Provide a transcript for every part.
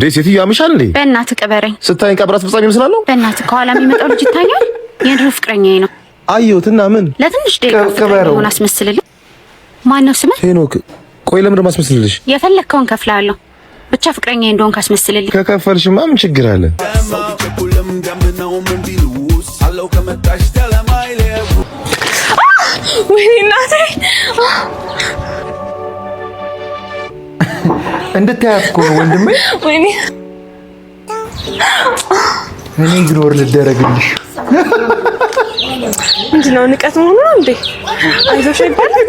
እንዴ ሴትዮ ያምሻል እንዴ? በእናትህ ቅበረኝ። ስታይን ቀብራት ፍጻሜ ይመስላል ነው። በእናትህ ከኋላ የሚመጣው ልጅ ይታያል። የድሮ ፍቅረኛዬ ነው። አየሁትና ምን ለትንሽ ደቂቃ ፍቅረኛዬ ሆነ አስመስልልኝ። ማን ነው ስምህ? ሄኖክ። ቆይ ለምን ማስመስልልሽ? የፈለግከውን ከፍላለሁ። ብቻ ፍቅረኛዬ እንደሆንክ አስመስልልኝ። ከከፈልሽማ ምን ችግር አለ? ወይኔ እናቴ እንድታያት እኮ ነው ወንድሜ። ወይኔ እኔ ኢግኖር ልደረግልሽ። ምንድነው ንቀት መሆኑ ነው እንዴ? አይዞሽ አይባልም።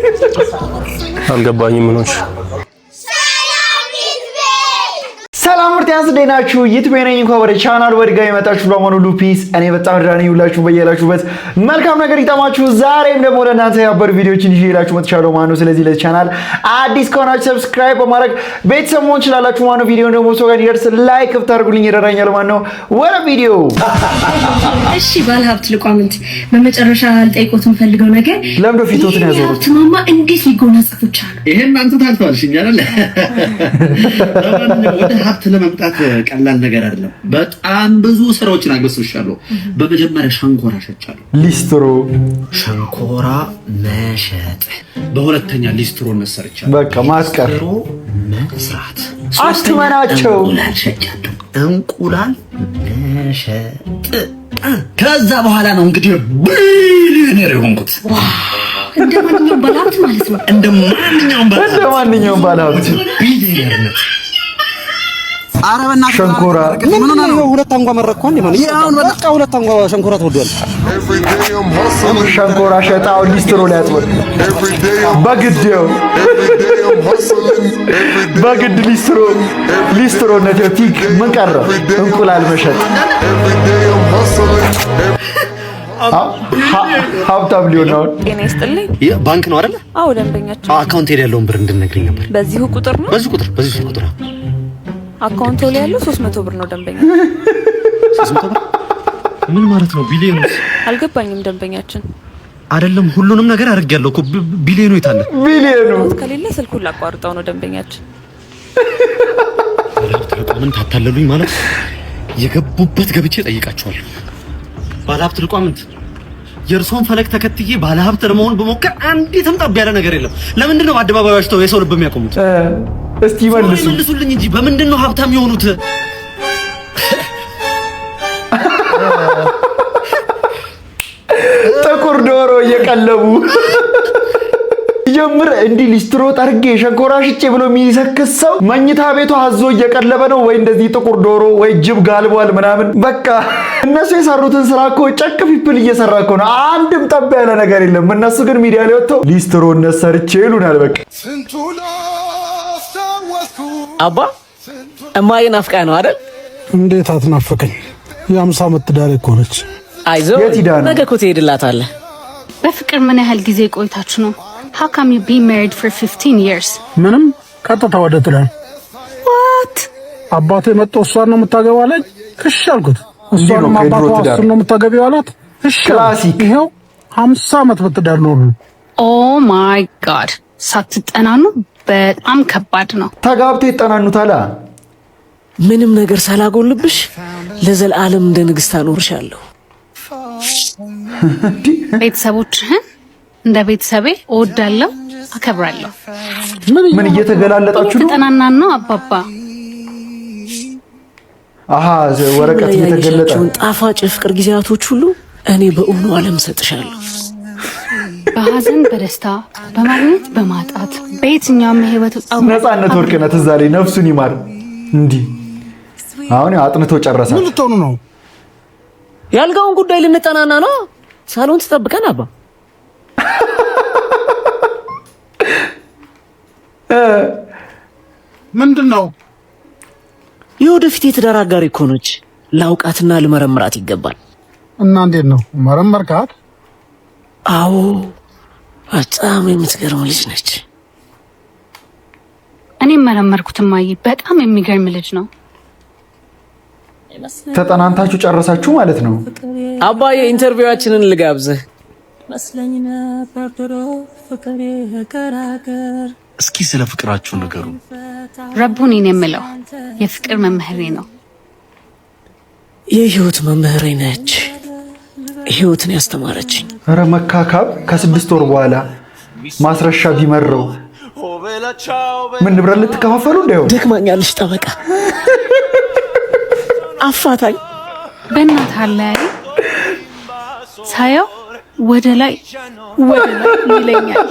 አልገባኝም። ምን ሆንሽ? ሰላም ምርጥ ናችሁ? ዩቲዩብ ነኝ። እንኳን ወደ ቻናል በድጋሚ መጣችሁ። ለማኑ ሉፒስ እኔ በጣም ደህና ሁላችሁ በየላችሁበት መልካም ነገር ይጣማችሁ። ዛሬም ደግሞ ለእናንተ ያበሩ ቪዲዮችን ይዤላችሁ መጥቻለሁ ማለት ነው። ስለዚህ ለዚህ ቻናል አዲስ ከሆናችሁ ሰብስክራይብ በማድረግ ቤተሰብ መሆን ትችላላችሁ ማለት ነው። ቪዲዮውን ደግሞ ሰው ጋር እንዲደርስ ላይክ ብታደርጉልኝ ይረዳኛል ማለት ነው። ወደ ቪዲዮ። እሺ ባለሀብት ልቋምንት በመጨረሻ ልጠይቆት ፈልገው ነገር ለምዶ ፊቶትን ያዞሩት ማማ እንዴት ሊጎናጸፉ ቻሉ? ይሄን አንተ ታልተዋልሽኝ አይደል? ሀብት ለመምጣት ቀላል ነገር አይደለም። በጣም ብዙ ስራዎችን አግበስብሻለሁ። በመጀመሪያ ሸንኮራ ሸጫለሁ። ሊስትሮ ሸንኮራ መሸጥ፣ በሁለተኛ ሊስትሮ መሰርቻለሁ። በቃ ማስቀር መስራት አትመናቸው። እንቁላል ሸጫለሁ። እንቁላል መሸጥ ከዛ በኋላ ነው እንግዲህ ቢሊዮነር የሆንኩት። እንደማንኛውም ባለሀብት ማለት ነው። እንደማንኛውም ባለሀብት ቢሊዮነርነት አረበና ሸንኮራ ምን ነው? ሁለት አንጓ መረቅኩ እንዴ? ማለት ያውን በቃ ሁለት አንጓ ሸንኮራ ተወዷል። ሸንኮራ ሸጣው ሊስትሮ ላይ አጥወል በግዴው በግድ ሊስትሮ ነው። ቲክ ምን ቀረ? እንቁላል መሸጥ። ሀብታም ሊሆን ነው። ጤና ይስጥልኝ። ባንክ ነው አይደል? አዎ ደንበኛችን። አካውንት ሄደ ያለውን ብር እንድነግሪኝ ነበር። በዚሁ ቁጥር ነው? በዚህ ቁጥር አካውንቱ ላይ ያለው 300 ብር ነው ደንበኛ። 300 ብር ምን ማለት ነው? ቢሊዮንስ? አልገባኝም ደንበኛችን። አይደለም ሁሉንም ነገር አድርጌያለሁ እኮ ቢሊዮኑ የት አለ? ቢሊዮኑ ከሌለ ስልኩን ላቋርጠው ነው ደንበኛችን። ምን ታታለሉኝ ማለት የገቡበት ገብቼ ጠይቃቸዋለሁ። ባለሀብት ልቋምንት የእርሶን ፈለግ ተከትዬ ባለሀብት ለመሆን በሞከር አንዲትም ጠብ ያለ ነገር የለም። ለምንድን ነው አደባባዮች ተው የሰው ልብ የሚያቆሙት? እስቲ መልሱልኝ እንጂ በምንድን ነው ሀብታም የሆኑት? ጥቁር ዶሮ እየቀለቡ ጀምር እንዲህ ሊስትሮ ጠርጌ ሸንኮራ ሽጬ ብሎ የሚሰክስ ሰው መኝታ ቤቱ አዞ እየቀለበ ነው ወይ እንደዚህ ጥቁር ዶሮ ወይ ጅብ ጋልቧል ምናምን። በቃ እነሱ የሰሩትን ስራ እኮ ጨቅ ፒፕል እየሰራ እኮ ነው። አንድም ጠብ ያለ ነገር የለም። እነሱ ግን ሚዲያ ላይ ወጥተው ሊስትሮ እነሰርቼ ይሉናል። በቃ አባ እማዬ ናፍቃ ነው አይደል? እንዴት አትናፍቀኝ? የ50 ዓመት ትዳር እኮ ነች። አይዞህ ነገ እኮ ትሄድላታለህ። በፍቅር ምን ያህል ጊዜ ቆይታችሁ ነው? How come you been married for 15 years? ምንም ቀጥታ ወደ ትዳር። What? አባቴ መጥቶ እሷን ነው የምታገባው አለኝ። እሺ አልኩት። እሷን አባቷ እሱን ነው የምታገቢው አላት። እሺ ክላሲክ። ይሄው 50 ዓመት በትዳር ኖሩ። Oh my god. ሳትጠናኑ በጣም ከባድ ነው። ተጋብቶ ይጠናኑታል። ምንም ነገር ሳላጎልብሽ ለዘላለም እንደ ንግስት አኖርሻለሁ። ቤተሰቦችህን እንደ ቤተሰቤ እወዳለሁ፣ አከብራለሁ። ምን እየተገላለጣችሁ ነው? ተጠናናን ነው አባባ። አሃ ወረቀት እየተገለጠ ጣፋጭ ፍቅር ጊዜያቶች ሁሉ እኔ በእውኑ ዓለም ሰጥሻለሁ። በሐዘን በደስታ በማግኘት በማጣት በየትኛውም የህይወት ውጣ ነፃነት ወርቅነት እዛ ላይ ነፍሱን ይማር። እንዲህ አሁን አጥንቶ ጨረሰ። ምን ልትሆኑ ነው? ያልጋውን ጉዳይ ልንጠናና ነው። ሳሎን ተጠብቀን አባ ምንድነው? የወደፊት የትዳር አጋሪ እኮ ነች። ላውቃትና ልመረምራት ይገባል። እና እንዴት ነው መረመርካት? አዎ በጣም የምትገርም ልጅ ነች። እኔም መረመርኩት ማይ በጣም የሚገርም ልጅ ነው። ተጠናንታችሁ ጨረሳችሁ ማለት ነው? አባዬ ኢንተርቪዋችንን ልጋብዝህ። እስኪ ስለ ፍቅራችሁ ንገሩ። ረቡን የምለው የፍቅር መምህሬ ነው። የህይወት መምህሬ ነች። ህይወትን ያስተማረችኝ። ኧረ መካካብ ከ6 ወር በኋላ ማስረሻ ቢመረው ምን ንብረት ልትከፋፈሉ እንደው ደክማኛለሽ ጠበቃ አፋታኝ በእናትህ አለ ሳየው ወደ ላይ ይለኛል።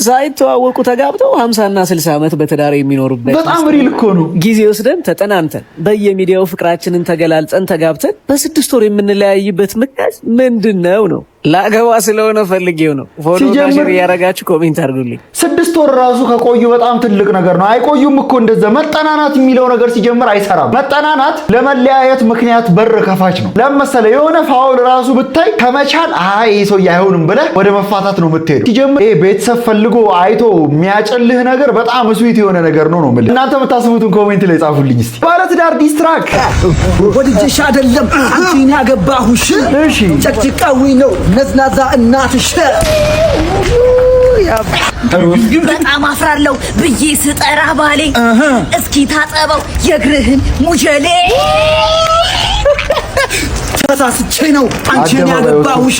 ሳይተዋወቁ ተጋብተው 50 እና 60 ዓመት በትዳር የሚኖሩበት በጣም ሪል እኮ ነው። ጊዜ ወስደን ተጠናንተን በየሚዲያው ፍቅራችንን ተገላልጸን ተጋብተን በ6 ወር የምንለያይበት ምክንያት ምንድነው ነው? ላገባ ስለሆነ ፈልጌው ነው። ፎሎ ሼር ያረጋችሁ ኮሜንት አድርጉልኝ። 6 ወር ራሱ ከቆዩ በጣም ትልቅ ነገር ነው። አይቆዩም እኮ እንደዛ። መጠናናት የሚለው ነገር ሲጀምር አይሰራም። መጠናናት ለመለያየት ምክንያት በር ከፋች ነው። ለምሳሌ የሆነ ፋውል ራሱ ብታይ ከመቻል አይ ሰው አይሆንም ብለህ ወደ መፋታት ነው የምትሄደው። ሲጀምር ይሄ ቤተሰብ ፈልጎ አይቶ የሚያጨልህ ነገር በጣም ስዊት የሆነ ነገር ነው የምልህ። እናንተ የምታስቡትን ኮሜንት ላይ ጻፉልኝ እስቲ። ባለትዳር ዲስትራክ ወድጄሽ አይደለም አንቺን ያገባሁሽ። እሺ ጨቅጭቃዊ ነው ነዝናዛ እናትሽ። በጣም አፍራለሁ ብዬ ስጠራ ባሌ እስኪ ታጠበው የእግርህን ሙጀሌ። ተሳስቼ ነው አንቺን ያገባሁሽ።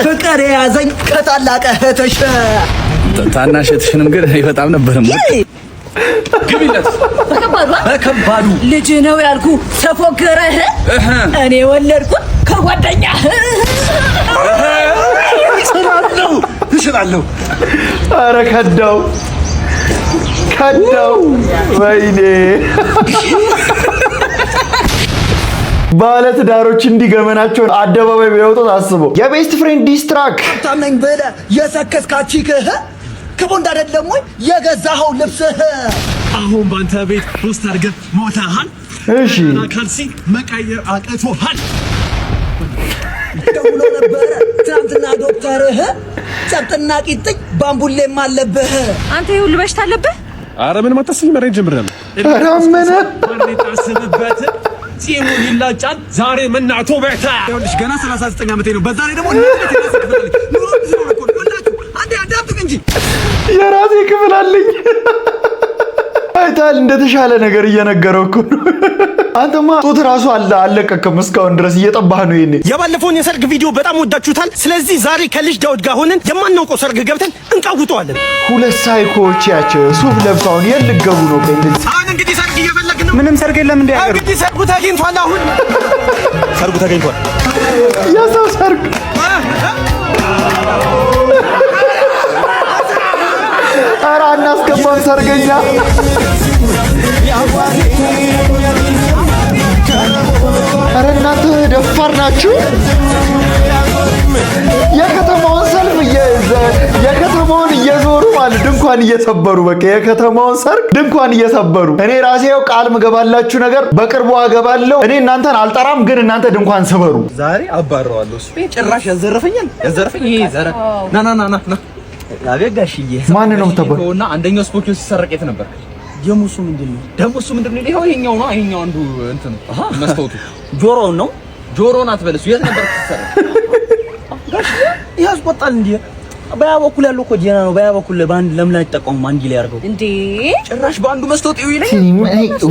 ፍቅር የያዘኝ ከታላቅ እህትሽ። ታናሽ እህትሽንም ግን በጣም ነበርም ግቢለት በከባዱ ልጅ ነው ያልኩ ተፎገረህ እኔ ወለድኩት ከጓደኛህ። እችላለሁ። ኧረ ከዳው ወይኔ ባለትዳሮች እንዲገመናቸው አደባባይ ቢያወጡት አስበው። የቤስት ፍሬንድ ዲስትራክ ታመኝ ብለህ የሰከስካችህ ከቦንድ አይደለም ወይ የገዛኸው ልብስህ? አሁን ባንተ ቤት ፖስት አድርገህ ሞተሃል። እሺ ካልሲ መቀየር አቅቶሃል። ደውሎ ነበረ ትናንትና ዶክተርህ። ጨብጥና ቂጥኝ ባምቡሌም አለብህ። አንተ ይሁን በሽታ አለብህ። ኧረ ምንም አታስቢ። መሬት ጀምረናል። ኧረ ምን ታስብበት ፂሙን ይላጫል። ዛሬ መናቶ በታ ይኸውልሽ ገና 39 ዓመቴ ነው። በዛ ላይ ደግሞ አንዴ አዳምጥ እንጂ የራሴ ክፍል አለኝ። አይታል እንደተሻለ ነገር እየነገረው እኮ ነው። አንተማ ጡት ራሱ አለቀቅም እስካሁን ድረስ እየጠባህ ነው። ይሄኔ የባለፈውን የሰርግ ቪዲዮ በጣም ወዳችሁታል። ስለዚህ ዛሬ ከልጅ ዳውድ ጋር ሆነን የማናውቀው ሰርግ ገብተን እንቃውጠዋለን። ሁለት ሳይኮዎች ያቸው ሱፍ ለብሰውን የልገቡ ነው። አሁን እንግዲህ ሰርግ እየፈለግን ነው። ምንም ሰርግ የለም እንዴ? እንግዲህ ሰርጉ ተገኝቷል። አሁን ሰርጉ ተገኝቷል። የሰው ሰርግ ኧረ አናስገባም ሰርገኛ። ኧረ እናንተ ደፋር ናችሁ። የከተማውን ሰልፍ የከተማውን እየዞሩ ማለት ድንኳን እየሰበሩ በቃ የከተማውን ሰርግ ድንኳን እየሰበሩ። እኔ ራሴው ቃል ምገባላችሁ ነገር በቅርቡ አገባለሁ። እኔ እናንተን አልጠራም፣ ግን እናንተ ድንኳን ስበሩ። ዛሬ አባረዋለሁ። ጭራሽ ያዘረፈኝ ይሄ ዘረ ና አቤጋሽዬ ማን ነው የምትባለው? እና አንደኛው ስፖኪዮ ሲሰረቅ የት ነበር? ደሙሱ ምንድነው? ይሄው ይሄኛው ነው። ይሄኛው አንዱ እንትን መስታወቱ ጆሮውን ነው። ጆሮውን አትበለሱ። የት ነበር ሲሰረቅ? ጋሽ ያስቆጣል እንዴ? በያ በኩል ያለው እኮ ጀና ነው። በያ በኩል በአንድ ለምን አይጠቀሙም? አንድ ላይ አድርገው እንዴ ጭራሽ በአንዱ መስታወት ይውይልኝ።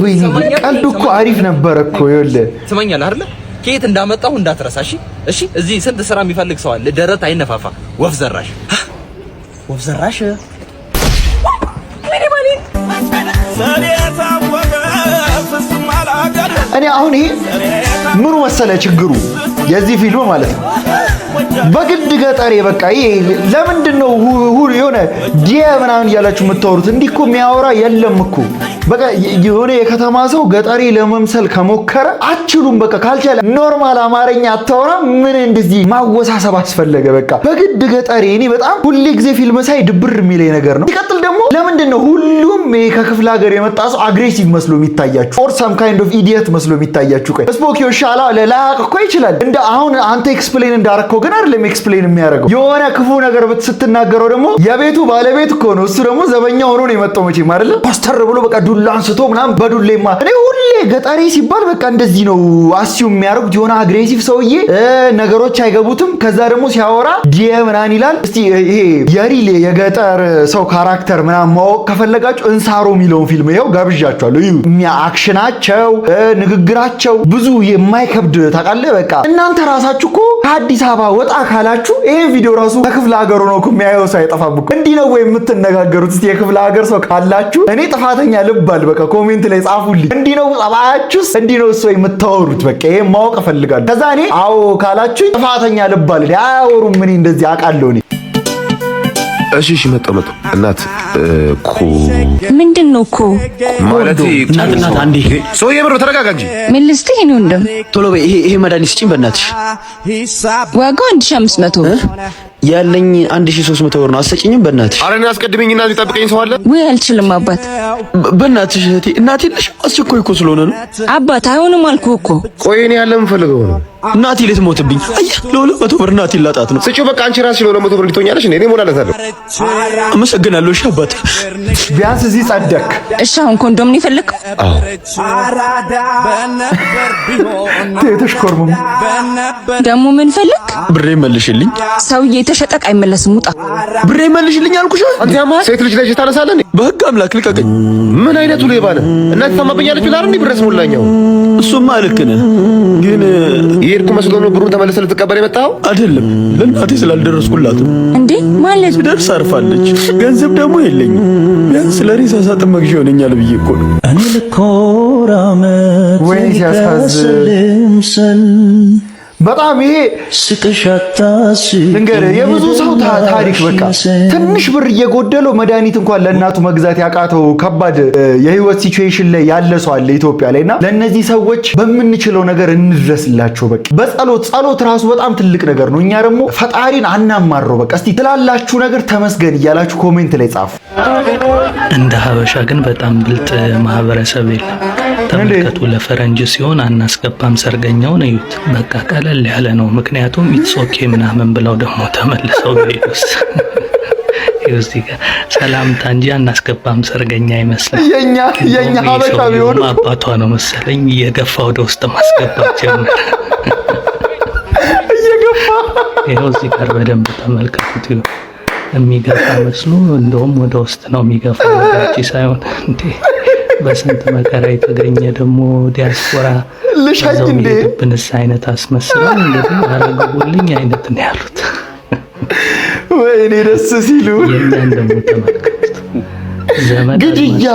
ወይ ቀልድ እኮ አሪፍ ነበር እኮ። ይኸውልህ ትሰማኛለህ አይደለ? ከየት እንዳመጣሁ እንዳትረሳ። እሺ እዚህ ስንት ስራ የሚፈልግ ሰው አለ። ደረት አይነፋፋ። ወፍ ዘራሽ እኔ አሁን ይሄ ምኑ መሰለ ችግሩ የዚህ ፊልም ማለት ነው። በግድ ገጠሬ በቃ ይሄ ለምንድነው የሆነ ዲያ ምናምን እያላችሁ የምታወሩት? እንዲህ እኮ የሚያወራ የለም እኮ። በቃ የሆነ የከተማ ሰው ገጠሬ ለመምሰል ከሞከረ አትችሉም። በቃ ካልቻለ ኖርማል አማርኛ አታወራ። ምን እንደዚህ ማወሳሰብ አስፈለገ? በቃ በግድ ገጠሬ። እኔ በጣም ሁሌ ጊዜ ፊልም ሳይ ድብር የሚለኝ ነገር ነው። ሲቀጥል ደግሞ ለምንድን ነው ሁሉም ከክፍለ ሀገር የመጣ ሰው አግሬሲቭ መስሎ የሚታያችሁ? ኦር ሰም ካይንድ ኦፍ ኢዲየት መስሎ የሚታያችሁ? ቆይ ስፖኪዮ ሻላ ለላቅ እኮ ይችላል። እንደ አሁን አንተ ኤክስፕሌን እንዳረከው ግን አይደለም ኤክስፕሌን የሚያደርገው። የሆነ ክፉ ነገር ስትናገረው ደግሞ የቤቱ ባለቤት እኮ ነው እሱ ደግሞ ዘበኛ ሆኖ ነው የመጣው መቼም አይደለ? ፓስተር ብሎ በቃ ዱላ አንስቶ ምናምን በዱሌማ እኔ ሁሌ ገጠሪ ሲባል በቃ እንደዚህ ነው አስዩም የሚያደርጉት። የሆነ አግሬሲቭ ሰውዬ ነገሮች አይገቡትም። ከዛ ደግሞ ሲያወራ ዲየ ምናምን ይላል። እስቲ ይሄ የሪል የገጠር ሰው ካራክተር ምናምን ማወቅ ከፈለጋችሁ እንሳሮ የሚለውን ፊልም ይኸው ጋብዣችኋለሁ። አክሽናቸው ንግግራቸው ብዙ የማይከብድ ታውቃለህ። በቃ እናንተ ራሳችሁ እኮ ከአዲስ አበባ ወጣ ካላችሁ ይሄን ቪዲዮ ራሱ ከክፍለ ሀገሩ ነው እኮ የሚያየው ሰው አይጠፋም እኮ። እንዲህ ነው ወይ የምትነጋገሩት? እስቲ የክፍለ ሀገር ሰው ካላችሁ እኔ ጥፋተኛ ልባል በቃ ኮሜንት ላይ ጻፉልኝ። እንዲህ ነው ጸባያችሁስ? እንዲህ ነው እሱ የምታወሩት? በቃ ይሄን ማወቅ እፈልጋለሁ። ከዛ እኔ አዎ ካላችሁ ጥፋተኛ ልባል። አያወሩም ምን እንደዚህ አውቃለሁ እኔ። እሺ መጣሁ እናት እኮ ምንድን ነው እኮ ማለት እናት አንዴ ሰውዬ ብሮ ተረጋጋ እንጂ ምን ልስጥህ ነው እንደም ቶሎ በይ ይሄ መድኃኒት ስጪኝ በእናትሽ ዋጋው 1500 ብር ያለኝ 1300 ብር ነው አሰጪኝም በእናትሽ ኧረ እኔ አስቀድመኝና እዚህ ጠብቀኝ ሰው አለ ወይ አልችልም አባት በእናትሽ እህቴ እናቴ ልሽ አስቸኳይ እኮ ስለሆነ ነው አባት አይሆንም አልኩህ እኮ ቆይ እኔ ያለ ምን ፈልገው ነው እናቴ ልትሞትብኝ አያ ለ200 ብር እናቴ ላጣት ነው ስጪው በቃ አንቺ ራስሽ ለ200 ብር ልትሆኛለሽ እኔ ሞላለታለሁ አመሰግናለሁ እሺ አባት ቢያንስ እዚህ ጸደቅ እሺ አሁን ኮንዶም ነው የፈለግከው አዎ ተሽኮርሙ ደግሞ ምን ፈልግ ብሬ መልሽልኝ ሰውዬ ተሸጠቅ አይመለስም ውጣ ብሬ መልሽልኝ አልኩሽ አንተ ያማ ሴት ልጅ ላይ ታነሳለህ በህግ አምላክ ልቀቀኝ ምን አይነቱ ሌባ ነህ እናት ታማብኛለች ብላ አይደል ብረስ ሞላኛው እሱማ ልክ ነህ ግን ይሄድኩ መስሎ ነው ብሩን ተመለሰ ልትቀበል የመጣው አይደለም ለእናቴ ስላልደረስኩላት እንዴ ማለት ደርስ አርፋለች ገንዘብ ደግሞ የለኝም ቢያንስ ለሬሳ ሳጥን መግዣ ይሆነኛል ብዬ እኮ ነው እኔ ልኮራመት ወይ ሲያሳዝን በጣም ይሄ እንግዲህ የብዙ ሰው ታሪክ በቃ ትንሽ ብር እየጎደለው መድኃኒት እንኳን ለእናቱ መግዛት ያቃተው ከባድ የህይወት ሲቹዌሽን ላይ ያለ ሰው አለ ኢትዮጵያ ላይና ለነዚህ ሰዎች በምንችለው ነገር እንድረስላቸው። በቃ ጸሎት ራሱ በጣም ትልቅ ነገር ነው። እኛ ደግሞ ፈጣሪን አናማረው። በቃ እስቲ ትላላችሁ ነገር ተመስገን እያላችሁ ኮሜንት ላይ ጻፉ። እንደ ሀበሻ ግን በጣም ብልጥ ማህበረሰብ የለም። ተመልከቱ፣ ለፈረንጅ ሲሆን አናስገባም ሰርገኛውን እዩት። በቃ ቀለል ያለ ነው። ምክንያቱም ኢትስ ኦኬ ምናምን ብለው ደግሞ ተመልሰው ሄዱስ እዚህ ጋር ሰላምታ እንጂ አናስገባም ሰርገኛ አይመስልም። የኛ ሀበሻ ቢሆን አባቷ ነው መሰለኝ እየገፋ ወደ ውስጥ ማስገባት ጀመረ። እየገፋ ይኸው እዚህ ጋር በደንብ ተመልከቱት። የሚገፋ መስሎ እንደውም ወደ ውስጥ ነው የሚገፋው እንጂ ሳይሆን እንዴ በስንት መከራ የተገኘ ደግሞ ዲያስፖራ ልሻኝ እንዴ ብንስ አይነት አስመስለው እንግዲህ አረጋጉልኝ አይነት ነው ያሉት። ወይኔ ደስ ሲሉ የኛን ደግሞ ተመልከቱት። ግድያ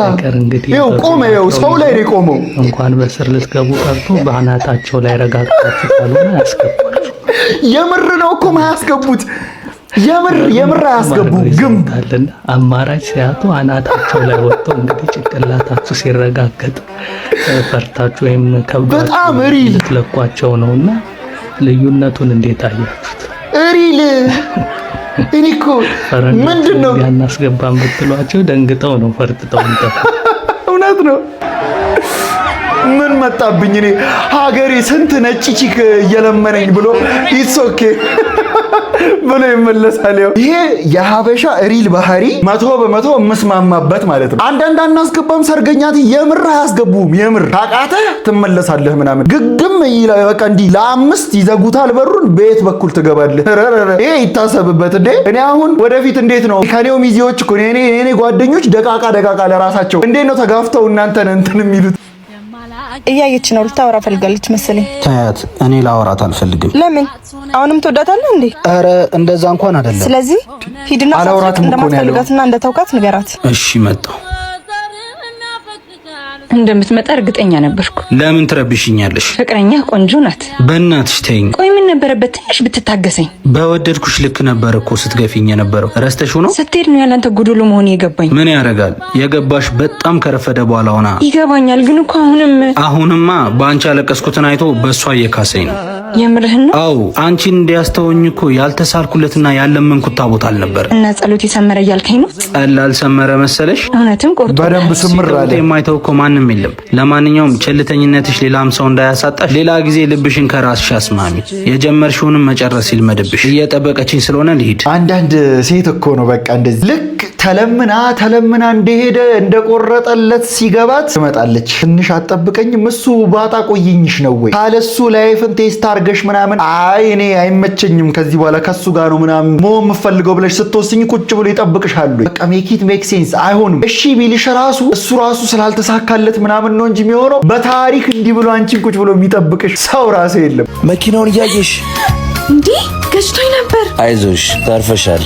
ይኸው ቆመ። ይኸው ሰው ላይ ነው የቆመው። እንኳን በስር ልትገቡ ቀርቶ በአናታቸው ላይ ረጋግጣችሁ ካልሆነ አያስገቧችሁ። የምር ነው እኮ ማያስገቡት። የምር አያስገቡ ግንብ አማራጭ ሲያጡ አናታቸው ላይ ወጥተው እንግዲህ ጭንቅላታችሁ ሲረጋገጥ ፈርታችሁ ወይም ከብዳችሁ በጣም ሪል ልትለቋቸው ነውና ልዩነቱን እንዴት አያችሁት? ሪል እኔ እኮ ምንድነው ያናስገባም ብትሏቸው ደንግጠው ነው ፈርጥጠው እንጠፋ። እውነት ነው። ምን መጣብኝ እኔ ሀገሬ ስንት ነጭ ቺክ እየለመነኝ ብሎ ኢትስ ኦኬ ብሎ ይመለሳል። ይሄ የሀበሻ ሪል ባህሪ 100% የምስማማበት ማለት ነው። አንዳንድ አናስገባም ሰርገኛት የምር አያስገቡም። የምር ታቃተህ ትመለሳለህ ምናምን ግግም በቃ እንዲህ ለአምስት ይዘጉታል በሩን። በየት በኩል ትገባለህ? ይሄ ይታሰብበት እንዴ። እኔ አሁን ወደፊት እንዴት ነው ከኔው ሚዜዎች እኮ እኔ ጓደኞች ደቃቃ ለራሳቸው እንዴት ነው ተጋፍተው እናንተን እንትን የሚሉት? እያየች ነው ልታወራ ፈልጋለች መሰለኝ። ታያት። እኔ ላወራት አልፈልግም። ለምን? አሁንም ትወዳታለህ እንዴ? አረ እንደዛ እንኳን አይደለም። ስለዚህ ሂድና እንደማትፈልጋትና እንደተውካት ንገራት። እሺ መጣሁ። እንደምትመጣ እርግጠኛ ነበርኩ። ለምን ትረብሽኛለሽ? ፍቅረኛ ቆንጆ ናት። በእናትሽ ተይኝ። ቆይ ምን ነበረበት ትንሽ ብትታገሰኝ? በወደድኩሽ ልክ ነበር እኮ ስትገፊኝ የነበረው። ረስተሽው ነው? ስትሄድ ነው ያላንተ ጉዱሉ መሆን የገባኝ። ምን ያረጋል? የገባሽ በጣም ከረፈደ በኋላ ሆና። ይገባኛል፣ ግን እኮ አሁንማ በአንቺ ያለቀስኩትን አይቶ በእሷ እየካሰኝ ነው። የምርህን ነው? አዎ፣ አንቺን እንዲያስተወኝ እኮ ያልተሳልኩለትና ያለመንኩት ታቦት አልነበር። እና ጸሎት የሰመረ እያልከኝ ነው? ጸላል ሰመረ መሰለሽ? እውነትም ቆርጦ በደንብ ስምር አለ። የማይተው እኮ ማንም የለም። ለማንኛውም ቸልተኝነትሽ ሌላም ሰው እንዳያሳጣሽ ሌላ ጊዜ ልብሽን ከራስሽ አስማሚ። የጀመርሽውንም መጨረስ ይልመድብሽ። እየጠበቀችኝ ስለሆነ ልሂድ። አንዳንድ ሴት እኮ ነው በቃ እንደዚህ ልክ ተለምና እንደሄደ እንደቆረጠለት ሲገባት ትመጣለች። ትንሽ አትጠብቀኝም? እሱ ባጣ ቆይኝሽ ነው ወይ ካለሱ ላይፍን ቴስት አርገሽ ምናምን አይ እኔ አይመቸኝም ከዚህ በኋላ ከሱ ጋር ነው ምናምን መሆን የምፈልገው ብለሽ ስትወስኝ ቁጭ ብሎ ይጠብቅሻሉ። በቃ ሜክ ኢት ሜክ ሴንስ። አይሆንም። እሺ ቢልሽ ራሱ እሱ ራሱ ስላልተሳካለት ምናምን ነው እንጂ የሚሆነው በታሪክ እንዲህ ብሎ አንቺን ቁጭ ብሎ የሚጠብቅሽ ሰው ራሱ የለም። መኪናውን እያየሽ እንዴ ገጭቶኝ ነበር። አይዞሽ ተርፈሻል።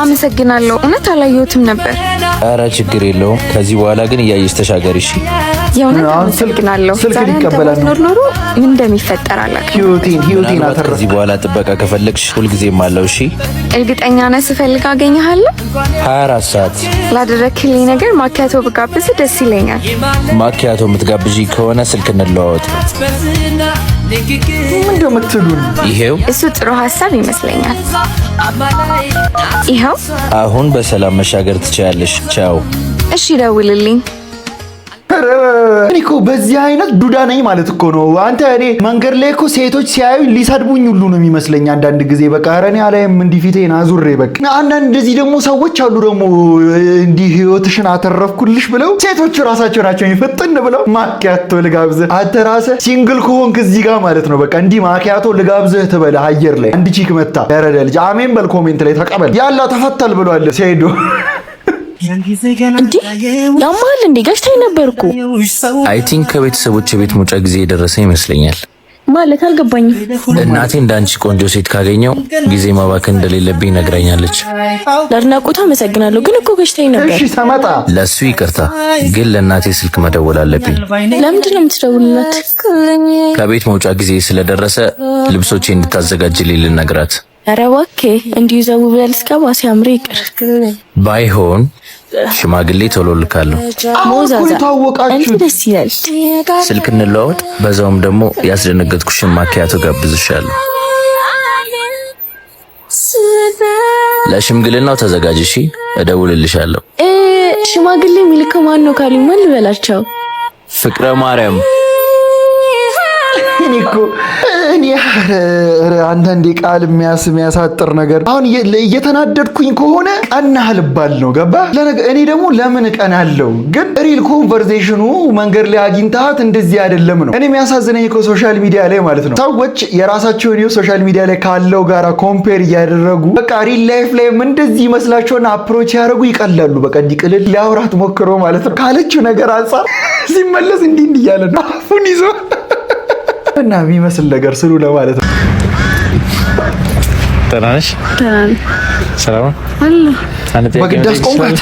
አመሰግናለሁ። እውነት አላየሁትም ነበር። ኧረ ችግር የለውም። ከዚህ በኋላ ግን እያየሽ ተሻገሪ እሺ። የእውነት አመሰግናለሁ። ስልክ ይቀበላል ኖሮ ምን እንደሚፈጠር አላውቅም። ህይወቴን አተረፈ። ከዚህ በኋላ ጥበቃ ከፈለግሽ ሁልጊዜም አለው እሺ። እርግጠኛ ነህ ስፈልግ አገኘሃለሁ? 24 ሰዓት። ላደረክልኝ ነገር ማኪያቶ ብጋብዝ ደስ ይለኛል። ማኪያቶ የምትጋብዢ ከሆነ ስልክ እንለዋወጥ። ምንድነው የምትሉን? ይሄው እሱ ጥሩ ሀሳብ ይመስለኛል። ይሄው አሁን በሰላም መሻገር ትችያለሽ። ቻው። እሺ ደውልልኝ። እኔ እኮ በዚህ አይነት ዱዳ ነኝ ማለት እኮ ነው። አንተ እኔ መንገድ ላይ እኮ ሴቶች ሲያዩ ሊሰድቡኝ ሁሉ ነው የሚመስለኝ አንዳንድ ጊዜ። በቃ ረኔ አላይም እንዲህ ፊቴን አዙሬ በቃ። አንዳንድ እንደዚህ ደግሞ ሰዎች አሉ ደግሞ እንዲህ ህይወትሽን አተረፍኩልሽ ብለው ሴቶቹ ራሳቸው ናቸው የሚፈጥን ብለው ማኪያቶ ልጋብዝህ። አንተ ራስህ ሲንግል ከሆንክ እዚህ ጋር ማለት ነው በቃ እንዲህ ማኪያቶ ልጋብዝህ ትበልህ አየር ላይ አንድ ቺክ መታ ያረደ ልጅ አሜን በል ኮሜንት ላይ ተቀበል ያላ ተፈተል ብሏል ሴዶ እንዴ ያማል እንዴ ገጭቶኝ ነበርኩ። አይ ቲንክ ከቤተሰቦች ቤት መውጫ ጊዜ የደረሰ ይመስለኛል። ማለት አልገባኝም። እናቴ እንዳንቺ ቆንጆ ሴት ካገኘው ጊዜ ማባከን እንደሌለብኝ ነግራኛለች። ለአድናቆቱ አመሰግናለሁ፣ ግን እኮ ገጭቶኝ ነበር። እሺ ተመጣ። ለሱ ይቅርታ፣ ግን ለእናቴ ስልክ መደወል አለብኝ። ለምንድን ነው የምትደውልላት? ከቤት መውጫ ጊዜ ስለደረሰ ልብሶቼ እንድታዘጋጅልኝ ልነግራት። ኧረ እባክህ እንዲሁ ዘው ብለህ እስከባ ሲያምር ይቅር። ባይሆን ሽማግሌ ቶሎ ልካለሁ። ሞዛዛ አንተ ደስ ይላል። ስልክ እንለዋወጥ። በዛውም ደግሞ ያስደነገጥኩሽን ማኪያቶ ጋብዝሻለሁ። ለሽምግልናው ተዘጋጅ እሺ። እደውልልሻለሁ። ሽማግሌ የሚልከው ማን ነው ካሉኝ ማን ልበላቸው? ፍቅረ ማርያም። እኔ አንዳንዴ ቃል የሚያሳጥር ነገር አሁን እየተናደድኩኝ ከሆነ ቀናህ ልባል ነው ገባ። እኔ ደግሞ ለምን ቀናለው? ግን ሪል ኮንቨርሴሽኑ መንገድ ላይ አግኝታት እንደዚህ አይደለም ነው። እኔ የሚያሳዝነኝ እኮ ሶሻል ሚዲያ ላይ ማለት ነው ሰዎች የራሳቸውን ሶሻል ሚዲያ ላይ ካለው ጋራ ኮምፔር እያደረጉ በቃ ሪል ላይፍ ላይ እንደዚህ ይመስላቸውና አፕሮች ያደረጉ ይቀላሉ። በቃ እንዲቅልል ሊያወራት ሞክሮ ማለት ነው ካለችው ነገር አንጻር ሲመለስ እንዲህ እያለ ነው አፉን ይዞ እና የሚመስል ነገር ስሉ ለማለት ነው። ተናነሽ ሰላም አለ በግዳስ ቆንቋት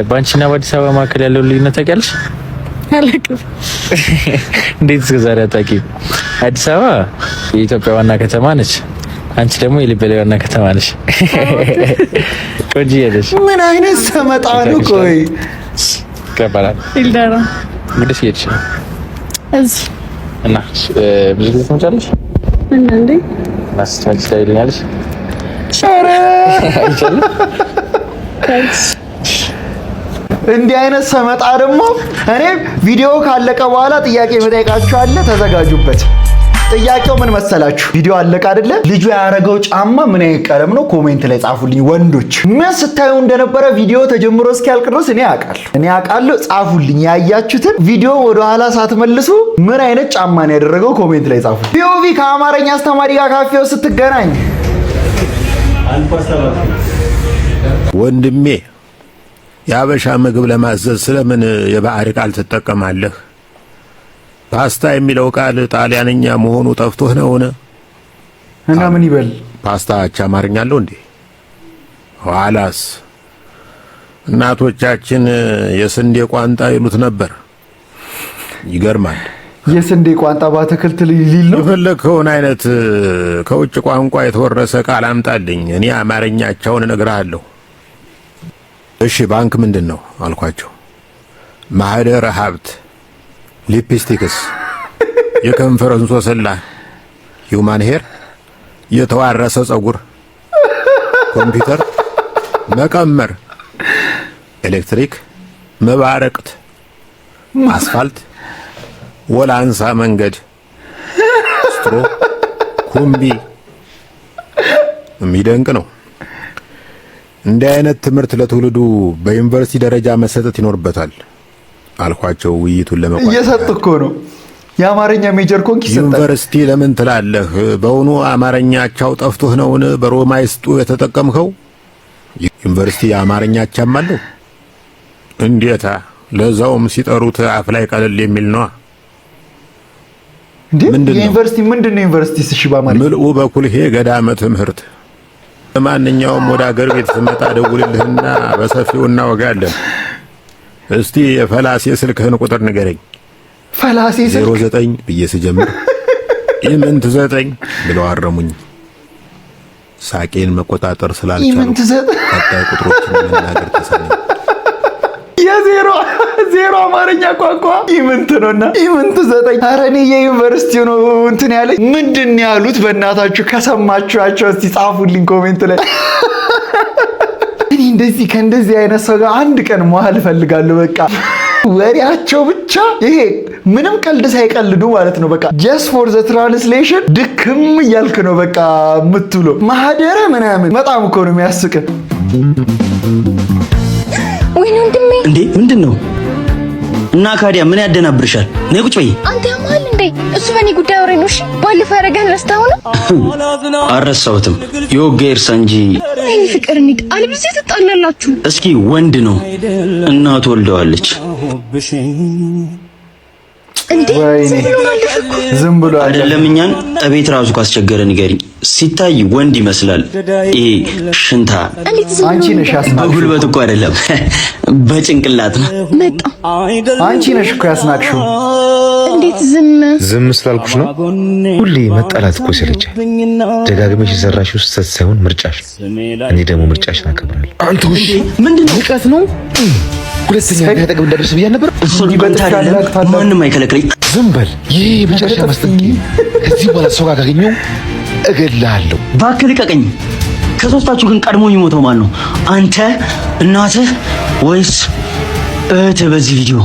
ባንቺና በአዲስ አበባ መካከል ያለው ልዩነት ታውቂያለሽ? አላውቅም። እንዴት እስከ ዛሬ አታውቂም? አዲስ አበባ የኢትዮጵያ ዋና ከተማ ነች። አንቺ ደግሞ የሊበላ ዋና ከተማ ነሽ። ቆንጆ ያለሽ ምን አይነት ሰመጣ ነው? ቆይ ከበራል ኢልዳራ እንግዲህ እየሄድሽ ነው እዚህ እና ብዙ ጊዜ ትመጫለሽ? እንዴ ማስተዋወቅ ታይልኛለሽ? ኧረ እንዲህ አይነት ሰመጣ ደግሞ እኔ ቪዲዮ ካለቀ በኋላ ጥያቄ መጠየቃችኋለሁ፣ ተዘጋጁበት። ጥያቄው ምን መሰላችሁ? ቪዲዮ አለቀ አይደለ? ልጁ ያረገው ጫማ ምን አይነት ቀለም ነው? ኮሜንት ላይ ጻፉልኝ ወንዶች። ምን ስታዩ እንደነበረ ቪዲዮ ተጀምሮ እስኪያልቅ ድረስ እኔ አውቃለሁ። ጻፉልኝ ያያችሁትን ቪዲዮ ወደ ኋላ ሳትመልሱ ምን አይነት ጫማ ነው ያደረገው? ኮሜንት ላይ ጻፉ። ፒኦቪ ከአማርኛ አስተማሪ ጋር ካፌው ስትገናኝ ወንድሜ የአበሻ ምግብ ለማዘዝ ስለምን የባህሪ ቃል ትጠቀማለህ? ፓስታ የሚለው ቃል ጣሊያንኛ መሆኑ ጠፍቶህ ነው? እና ምን ይበል? ፓስታ አቻ አማርኛ አለው እንዴ? ኋላስ እናቶቻችን የስንዴ ቋንጣ ይሉት ነበር። ይገርማል። የስንዴ ቋንጣ በአትክልት ሊል ነው። የፈለከውን አይነት ከውጭ ቋንቋ የተወረሰ ቃል አምጣልኝ፣ እኔ አማርኛቸውን እነግርሃለሁ። እሺ ባንክ ምንድነው አልኳቸው። ማህደረ ሀብት፣ ሊፕስቲክስ፣ የከንፈር እንሶስላ፣ ሂውማን ሄር፣ የተዋረሰ ጸጉር፣ ኮምፒውተር፣ መቀመር፣ ኤሌክትሪክ፣ መባረቅት፣ አስፋልት፣ ወላንሳ መንገድ፣ ስትሮ፣ ኩምቢ። የሚደንቅ ነው። እንዲህ አይነት ትምህርት ለትውልዱ በዩኒቨርሲቲ ደረጃ መሰጠት ይኖርበታል አልኳቸው። ውይይቱን ለመቋጨት እየሰጡ እኮ ነው። የአማርኛ ሜጀር ኮንክ ይሰጣል። ዩኒቨርሲቲ ለምን ትላለህ? በእውኑ አማርኛቸው ጠፍቶህ ነውን በሮማይስጡ የተጠቀምከው? ዩኒቨርሲቲ የአማርኛ አቻም አለው? እንዴታ! ለዛውም ሲጠሩት አፍ ላይ ቀለል የሚል ነው። ምንድነው ዩኒቨርሲቲ? እሺ በአማርኛ ምልኡ በኩልሄ ገዳመ ትምህርት። ለማንኛውም ወደ አገር ቤት ስመጣ ደውልልህና በሰፊው እናወጋለን። እስቲ የፈላሴ ስልክህን ቁጥር ንገረኝ። ፈላሴ ስልክ 09 ብዬ ስጀምር ኢምንት 9 ብለው አረሙኝ። ሳቄን መቆጣጠር ስላልቻልኩ ቀጣይ ቁጥሮችን መናገር ተሳነኝ። ዜሮ አማርኛ ቋንቋ ኢምንት ነውና ኢምንት 9። ኧረ እኔ የዩኒቨርሲቲው ነው እንትን ያለኝ። ምንድን ያሉት በእናታችሁ ከሰማችኋቸው እስቲ ጻፉልኝ ኮሜንት ላይ። እኔ ከእንደዚህ አይነት ሰው ጋር አንድ ቀን መዋል እፈልጋለሁ። በቃ ወሬያቸው ብቻ ይሄ ምንም ቀልድ ሳይቀልዱ ማለት ነው። በቃ just for the translation ድክም እያልክ ነው በቃ የምትውለው። ማህደረ ምናምን በጣም እኮ ነው የሚያስቅ። ወይኔ ወንድሜ እንዴ ምንድነው? እና ካዲያ ምን ያደናብርሻል? ነይ ቁጭ በይ። አንተ ያማል እንዴ? እሱ በኔ ጉዳይ አውሬ ነው። እሺ ባለፈው ያረጋን ረስታው ነው? አልረሳሁትም። የወጋ እርሳ እንጂ። አይ ፍቅር እንዴ አልብዜ ተጣላላችሁ። እስኪ ወንድ ነው እናቱ ወልደዋለች። እንዴ ዝም ብሎ አይደለም። እኛን እቤት ራሱ ካስቸገረ ንገሪኝ። ሲታይ ወንድ ይመስላል። ይሄ ሽንታ አንቺ ነሽ ያስናቅሽው። በጉልበት እኮ አይደለም በጭንቅላት ነው። መጣ አንቺ ነሽ እኮ ያስናቅሽው። እንዴት ዝም ስላልኩሽ ነው። ሁሌ መጣላት እኮ ይሰለቻል። ደጋግመሽ የሰራሽው ስህተት ሳይሆን ምርጫሽ። እኔ ደግሞ ምርጫሽን አከብራለሁ። አንተ ውሽ ምንድነው? ንቀት ነው። ሁለተኛ ያጠገብ እንዳደርስ ብያ ነበር። እሱን ይበልጣል። ማንም አይከለክለኝ። ዝም በል። ይሄ መጨረሻ ማስጠንቀቂያ። ከዚህ በኋላ ሰው ጋር ካገኘው እገላለሁ። እባክህ ልቀቀኝ። ከሶስታችሁ ግን ቀድሞ የሚሞተው ማን ነው? አንተ፣ እናትህ ወይስ እህትህ? በዚህ ቪዲዮ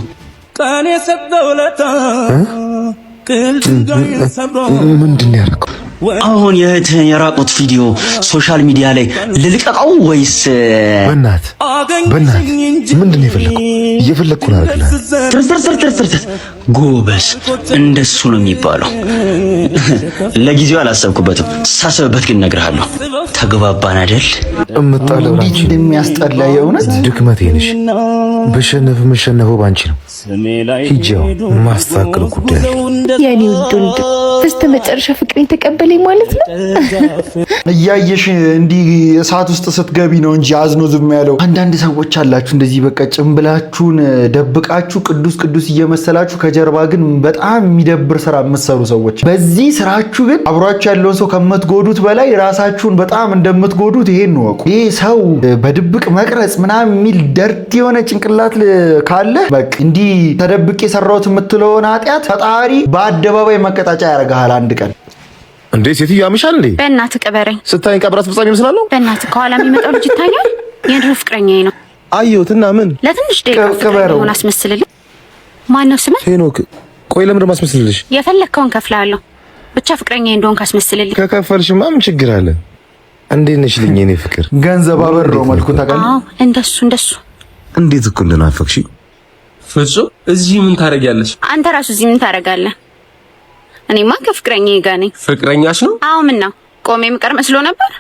ምንድን ነው ያደረገው? አሁን የእህትህን የራቁት ቪዲዮ ሶሻል ሚዲያ ላይ ልልቀቀው ወይስ? በእናትህ ምንድን ነው የፈለከው? እየፈለግኩ ነው አይደል? ትርትር ጎበዝ፣ እንደሱ ነው የሚባለው። ለጊዜው አላሰብኩበትም፣ ሳስብበት ግን እነግርሃለሁ። ተግባባን አይደል? እምጣለው እንዴት እንደሚያስጠላ የእውነት ድክመቴ ነሽ። በሸነፍ የምሸነፈው ባንቺ ነው። ሂጂው ማስተካከል ጉዳይ የኔ ውድ በስተመጨረሻ ፍቅሬን ተቀበለኝ ማለት ነው። እያየሽ እንዲህ እሳት ውስጥ ስትገቢ ነው እንጂ አዝኖ ዝም ያለው። አንዳንድ ሰዎች አላችሁ እንደዚህ በቃ ጭምብላችሁን ደብቃችሁ ቅዱስ እየመሰላችሁ ከጀርባ ግን በጣም የሚደብር ስራ የምትሰሩ ሰዎች። በዚህ ስራችሁ ግን አብሯችሁ ያለውን ሰው ከምትጎዱት በላይ ራሳችሁን በጣም እንደምትጎዱት ይሄን ወቁ። ይሄ ሰው በድብቅ መቅረጽ ምናምን የሚል ደርት የሆነ ጭንቅላት ካለ በቃ እንዲህ ተደብቄ የሰራሁት የምትለውን ኃጢአት ፈጣሪ በአደባባይ መቀጣጫ ያደርጋል አንድ ቀን። እንዴ ሴትዮ ያምሻል እንዴ? በእናትህ ቅበረኝ። ስታይን ቀብራት ፍጻሜ ይመስላል። በእናትህ ከኋላ የሚመጣው ልጅ ይታያል። የድሮ ፍቅረኛዬ ነው። አየሁትና ምን ለትንሽ ደቂቃ ፍቅረኛውን አስመስልልኝ። ማን ነው ስምህ? ሄኖክ። ቆይ ለምን ማስመስልልሽ? የፈለግከውን ከፍላለሁ፣ ብቻ ፍቅረኛዬ እንደሆንክ አስመስልልኝ። ከከፈልሽማ ምን ችግር አለ? እንዴት ነሽ ልኝ የኔ ፍቅር? ገንዘብ አበረው መልኩ ታውቃለህ። አዎ እንደሱ እንዴት እኮ እንደናፈቅሽ ፍጹም። እዚህ ምን ታረጊያለሽ? አንተ ራሱ እዚህ ምን ታረጋለህ? እኔማ ከፍቅረኛዬ ጋር ነኝ። ፍቅረኛሽ ነው? አዎ። ምን ነው ቆሜ የምቀር መስሎ ነበር?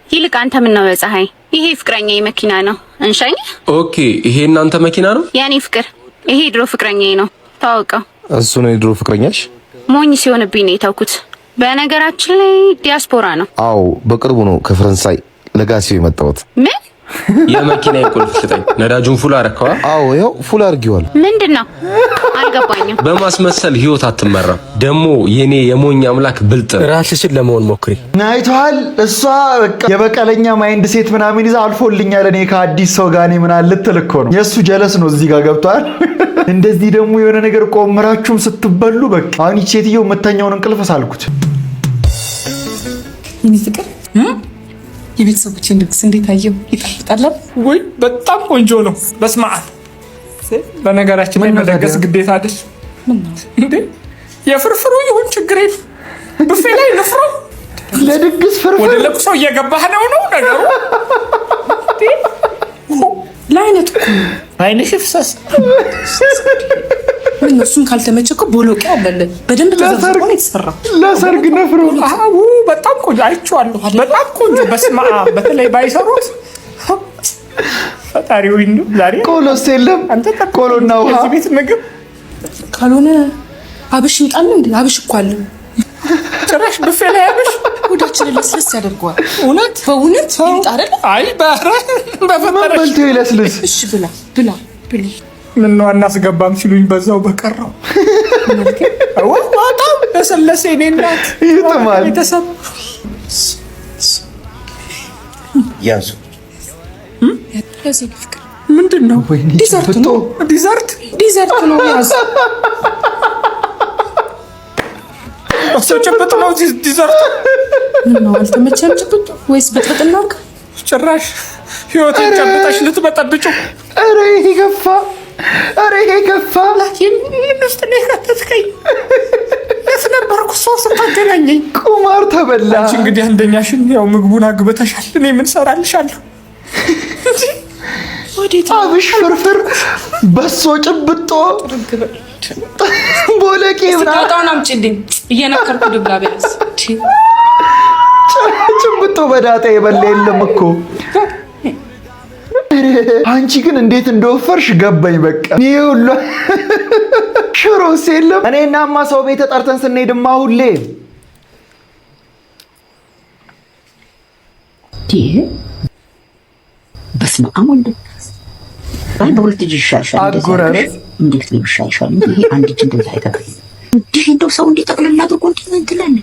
ይልቅ አንተ ምን ነው በፀሐይ? ይሄ ፍቅረኛዬ መኪና ነው፣ እንሸኝ። ኦኬ፣ ይሄ እናንተ መኪና ነው? የኔ ፍቅር፣ ይሄ ድሮ ፍቅረኛዬ ነው፣ ታውቀው። እሱ ነው የድሮ ፍቅረኛሽ? ሞኝ ሲሆንብኝ ነው የተውኩት። በነገራችን ላይ ዲያስፖራ ነው። አዎ፣ በቅርቡ ነው ከፈረንሳይ ለጋሲው የመጣሁት። ምን የመኪናዬ ቁልፍ ስጠኝ። ነዳጁን ፉል አረከዋ? አዎ ያው ፉል አድርጌዋለሁ። ምንድነው? አልገባኝም። በማስመሰል ህይወት አትመራም። ደግሞ የኔ የሞኝ አምላክ ብልጥ። ራስሽን ለመሆን ሞክሪ። ናይቷል። እሷ በቃ የበቀለኛ ማይንድ ሴት ምናምን ይዛ አልፎልኛል እኔ ከአዲስ ሰው ጋር እኔ ምናምን ልትል እኮ ነው። የእሱ ጀለስ ነው እዚህ ጋር ገብቷል። እንደዚህ ደግሞ የሆነ ነገር ቆምራችሁም ስትበሉ በቃ አሁን ይህች ሴትዮ የምተኛውን እንቅልፍ ሳልኩት። ፍቅር የቤተሰቦችን ድግስ እንዴት አየው? ይጣፍጣል ወይ? በጣም ቆንጆ ነው። በስመ አብ። በነገራችን ላይ መደገስ ግዴታ አይደል እንዴ? የፍርፍሩ ይሁን ችግር የለም። ቡፌ ላይ ንፍሮ ለድግስ ፍርፍር ወደ ለቅሶ እየገባህ ነው ነገሩ። ለአይነት አይንሽ ፍሰስ እነሱን ካልተመቸከ ቦሎቄ አለለን በደንብ ተዘርግቶ ነው የተሰራው። ለሰርግ ነፍሮ አው በጣም ቆንጆ አይቼዋለሁ። በጣም ቆንጆ በስመ አብ። በተለይ ባይሰሩት ፈጣሪው እንዴ ዛሬ ቆሎስ የለም። ቆሎና ውሃ እዚህ ቤት ምግብ ካልሆነ አብሽ ይጣል እንዴ? አብሽ እኮ አለ። ጭራሽ ቡፌ ላይ አብሽ ወዳችን ለስለስ ያደርገዋል። እውነት በእውነት ይጣረል። አይ በፈጠረሽ መልቶ ይለስልስ። እሺ ብላ ብላ ብላ ምን ነው አናስገባም ሲሉኝ በዛው በቀረው። ወይ በጣም ለሰለሰ እኔ እናት ይጥማል። ቤተሰብ ያዙ ፍቅር ምንድነው? ዲዘርት ነው። ዲዘርት ነው። ያዝ ጭብጥ ነው ዲዘርት። ነው አልተመቸም ጭብጥ ወይስ በጥብጥና ጭራሽ ህይወቴን ጨብጠሽ ልትበጠብጪው። ኧረ ይሄ ከፋ። ኧረ ይሄ ከፋ። ምን ውስጥ ነው የከተትከኝ? የት ነበርኩ? ሰው ስታገናኘኝ ቁማር ተበላ። አንቺ እንግዲህ አንደኛሽን ያው ምግቡን አግብተሻል። እኔ ምን ሰራልሻለሁ? አብሽ ፍርፍር፣ በሶ ጭብጦ፣ ቦለቄ ምናምን አምጪልኝ። እየነከርኩ ድብላ ቢያንስ ጭብጦ በዳጣ የበላ የለም እኮ። አንቺ ግን እንዴት እንደወፈርሽ ገባኝ። በቃ ይሄ ሁሉ ሽሮስ የለም። እኔናማ ሰው ቤት ተጠርተን ስንሄድማ ሁሌ በስመ አብ ወልድ አይ በሁለት እጅ ይሻልሻል። አጎራረስ እንዴት ነው ይሻልሻል? ይሄ አንድ እጅ እንደዚህ አይተካል። እንዴ እንደው ሰው እንዴ ጠቅልላ አድርጎ እንትላል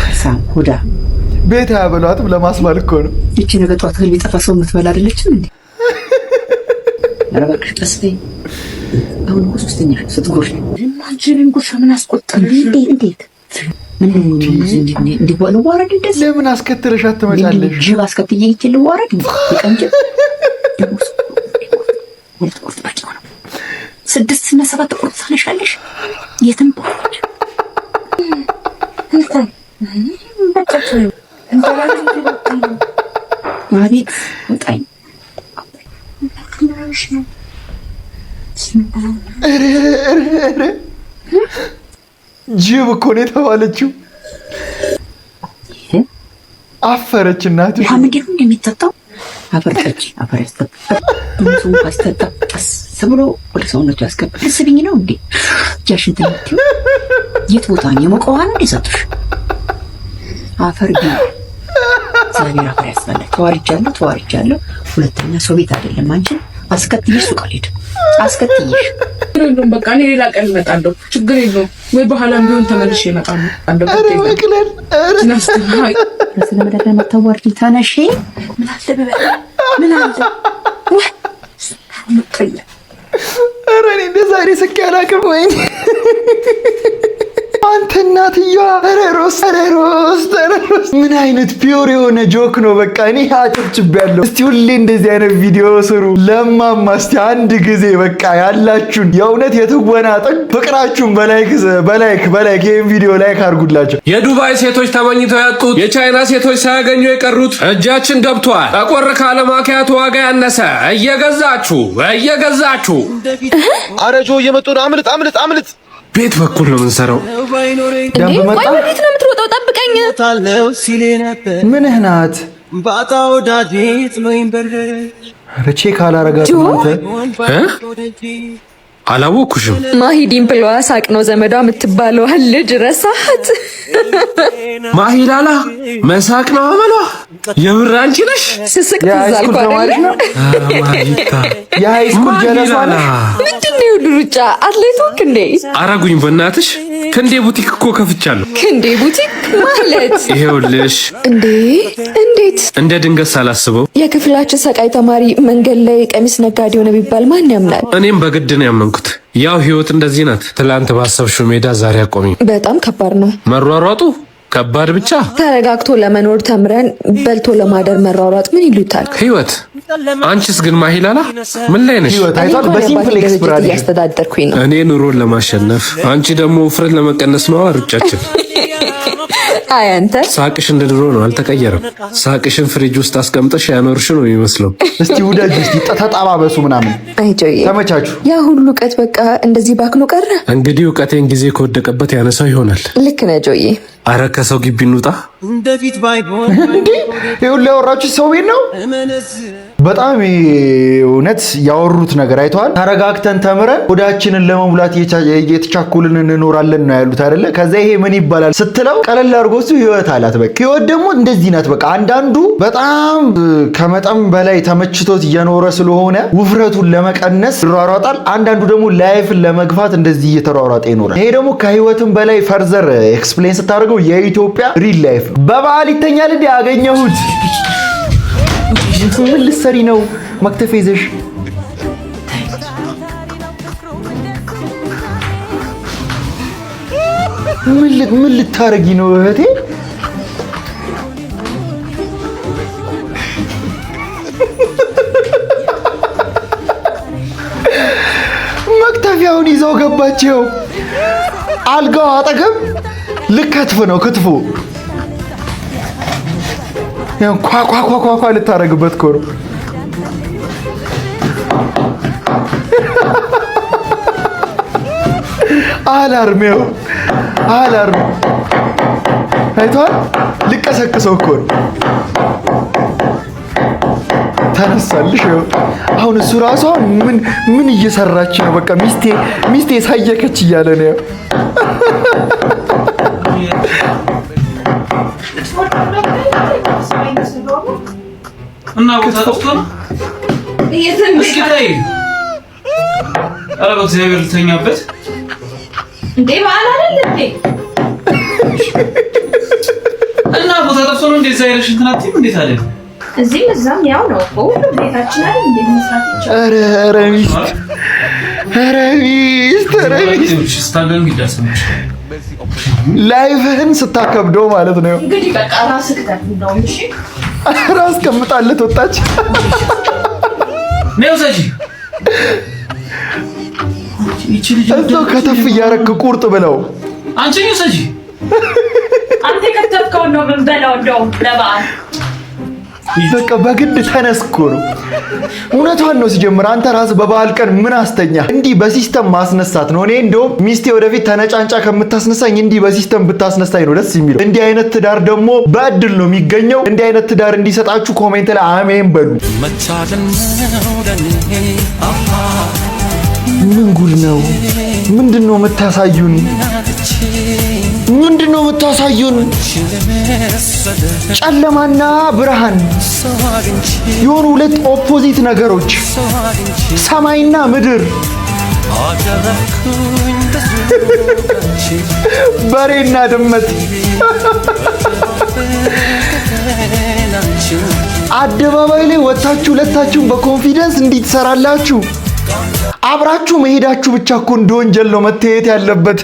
ከሳም ሁዳ ቤት ያበሏትም ለማስባል እኮ ነው። እቺ ነገ ጧት ህል ቢጠፋ ሰው የምትበላ አይደለችም እንዴ? አረጋግሽ ተስፋዬ አሁን እኮ ሶስተኛ ስትጎርሽ ማንቺን ጉርሻ ምን አስቆጣኝ? እንዴት እንዴ ወለ ዋረድ እንደዚህ ለምን አስከተለሽ አትመጫለሽ? ጅብ አስከትዬ ይችል ዋረድ ይቀንጭ ወልት ቁርጥ ባቂ ነው 6 እና 7 ቁርጥ ታነሻለሽ የትም ባጭ እንትን በቃ ማቢት ወጣኝ ጅብ እኮ ነው የተባለችው። አፈረች እናትሽ። ምንድን ነው እንደሚጠጣው? አፈረች ብዙ አስተጣ ቀስ ብሎ ወደ ሰውነቱ ያስገባ። ስብኝ ነው እንዴ ጃሽን ትንት የት ቦታ ነው የሞቀው? አንዴ ሰጥሽ አፈር ግን ዛሬ አፈር ያስፈልግ። ተዋርጃለሁ። ሁለተኛ ሰው ቤት አይደለም አንቺን አስከትይሽ ሱቅ አልሄድም። አስከትይሽ እንደውም በቃ እኔ ሌላ ቀን እመጣለሁ። ችግር የለውም ወይ በኋላም ቢሆን ተመልሼ እመጣለሁ። አረ መቅለል ስለመደረ መተዋርዲ ተነሺ። ምን አለ አረ እኔ እንደዛ ስቄ አላውቅም። ወይ አንተ እናትየዋ። አረ ሮስ ምን አይነት ፒዮር የሆነ ጆክ ነው። በቃ እኔ አጨብጭቤያለሁ። እስቲ ሁሌ እንደዚህ አይነት ቪዲዮ ስሩ። ለማማ እስቲ አንድ ጊዜ በቃ ያላችሁን የእውነት የትወና ጥግ ፍቅራችሁን በላይክ ይሄን ቪዲዮ ላይክ አድርጉላቸው። የዱባይ ሴቶች ተመኝተው ያጡት፣ የቻይና ሴቶች ሳያገኙ የቀሩት እጃችን ገብቷል። ጠቆር ካለ ማኪያቱ ዋጋ ያነሰ እየገዛችሁ አረ ጆ እየመጡ ነው። አምልጥ ቤት በኩል ነው የምንሰራው። ደንብ መጣ። ወዴት ነው የምትሮጠው? ጠብቀኝ። ምንህ ናት? ኧረ ቼክ አላረጋትም አንተ። አላወኩሽም። ማሂ ዲምፕሏ ሳቅ ነው ዘመዷ የምትባለው ልጅ ረሳሃት? ማሂላላ መሳቅ ነው አመሏ። የምር አንቺ ነሽ? ስስቅ ትዝ አልኩ አይደል? የሃይስኩል ጀለሷ ነሽ? ምንድን ነው ሁሉ ሩጫ አትሌቶክ እንዴ? አረጉኝ በእናትሽ። ክንዴ ቡቲክ እኮ ከፍቻለሁ። ክንዴ ቡቲክ ማለት? ይሄውልሽ። እንዴ እንዴት? እንደ ድንገት ሳላስበው የክፍላችን ሰቃይ ተማሪ መንገድ ላይ ቀሚስ ነጋዴ ሆነ ቢባል ማን ያምናል? እኔም በግድ ነው ያመንኩት። ያው ህይወት እንደዚህ ናት። ትላንት ባሰብሽው ሜዳ ዛሬ አቆሚ። በጣም ከባድ ነው መሯሯጡ። ከባድ ብቻ። ተረጋግቶ ለመኖር ተምረን በልቶ ለማደር መሯሯጥ ምን ይሉታል? ህይወት። አንቺስ ግን ማሂላላ ምን ላይ ነሽ? ህይወት አይቷል። በሲምፕል ኤክስፕራሽን እያስተዳደርኩኝ ነው። እኔ ኑሮን ለማሸነፍ፣ አንቺ ደግሞ ውፍረት ለመቀነስ ነው ሩጫችን። አይ አንተ ሳቅሽ እንደ ድሮ ነው፣ አልተቀየረም። ሳቅሽን ፍሪጅ ውስጥ አስቀምጠሽ ያኖርሽ ነው የሚመስለው። እስቲ ውደጅ፣ እስቲ ተጣባበሱ ምናምን። አይ ጆዬ ተመቻቹ። ያ ሁሉ እውቀት በቃ እንደዚህ ባክኖ ቀረ። እንግዲህ እውቀቴን ጊዜ ከወደቀበት ያነሳው ይሆናል። ልክ ነህ ጆዬ። አረ ከሰው ግቢ እንውጣ። እንደፊት ባይሆን እንዴ ይኸውልህ ያወራችሁ ሰው ቤት ነው። በጣም እውነት ያወሩት ነገር አይተዋል። ተረጋግተን ተምረን ሆዳችንን ለመሙላት እየተቻኮልን እንኖራለን ነው ያሉት አይደለ? ከዛ ይሄ ምን ይባላል ስትለው ቀለል አድርጎ እሱ ህይወት አላት። በቃ ህይወት ደግሞ እንደዚህ ናት። በቃ አንዳንዱ በጣም ከመጠን በላይ ተመችቶት እየኖረ ስለሆነ ውፍረቱን ለመቀነስ ይሯሯጣል። አንዳንዱ ደግሞ ላይፍን ለመግፋት እንደዚህ እየተሯሯጠ ይኖራል። ይሄ ደግሞ ከህይወትም በላይ ፈርዘር ኤክስፕሌን ስታደርገው የኢትዮጵያ ሪል ላይፍ ነው። በበዓል ይተኛል እንዴ ያገኘሁት? ምን ልትሰሪ ነው መክተፍ ይዘሽ? ምን ልታረጊ ነው እህቴ? መክተፊያውን ይዘው ገባቸው። አልጋው አጠገብ ልከትፍ ነው ክትፎ። ኳኳኳኳኳ ልታረግበት እኮ ነው። አላርሜው አላርም አይቷል። ልቀሰቅሰው እኮ ነው። ተነሳልሽ። አሁን እሱ ራሱ ምን እየሰራች ነው? በቃ ሚስቴ ሳየከች እያለ ነው። እና ቦታ ጠፍቶ ነው። እስኪ ታይ። ኧረ በእግዚአብሔር ልተኛበት እንዴ በዓል አይደል እንዴ? እና ቦታ ጠፍቶ ነው። እንደዛ አይረሽ እንትን አትይም። እንዴት አለ? እዚህም እዛም ያው ነው። ሁሉም ቤታችን አይደል እንዴ? መስራት ይቻላል። ኧረ ሚስት ስታገኝ ይዳሰምሽ ላይፍህን ስታከብደው ማለት ነው። እንግዲህ በቃ ራስህ ከተፍነው። እሺ ራስ ከምጣለት ወጣች። ነው ሰጂ እዛው ከተፍ እያረክ ቁርጥ ብለው አንቺ ነው ሰጂ። አንተ ከተፍከው ነው ምን በላው እንደው ለበዓል በቃ በግድ ተነስኮ ነው። እውነቷን ነው። ሲጀምር አንተ ራስህ በበዓል ቀን ምን አስተኛ? እንዲህ በሲስተም ማስነሳት ነው። እኔ እንደውም ሚስቴ ወደፊት ተነጫንጫ ከምታስነሳኝ እንዲህ በሲስተም ብታስነሳኝ ነው ደስ የሚለው። እንዲህ አይነት ትዳር ደግሞ በእድል ነው የሚገኘው። እንዲህ አይነት ትዳር እንዲሰጣችሁ ኮሜንት ላይ አሜን በሉ። ምን ጉድ ነው? ምንድነው የምታሳዩን? ምንድነው የምታሳዩን? ጨለማና ብርሃን የሆኑ ሁለት ኦፖዚት ነገሮች፣ ሰማይና ምድር፣ በሬና ድመት። አደባባይ ላይ ወጣችሁ ሁለታችሁም በኮንፊደንስ እንዲህ ትሰራላችሁ። አብራችሁ መሄዳችሁ ብቻ እኮ እንደ ወንጀል ነው መታየት ያለበት።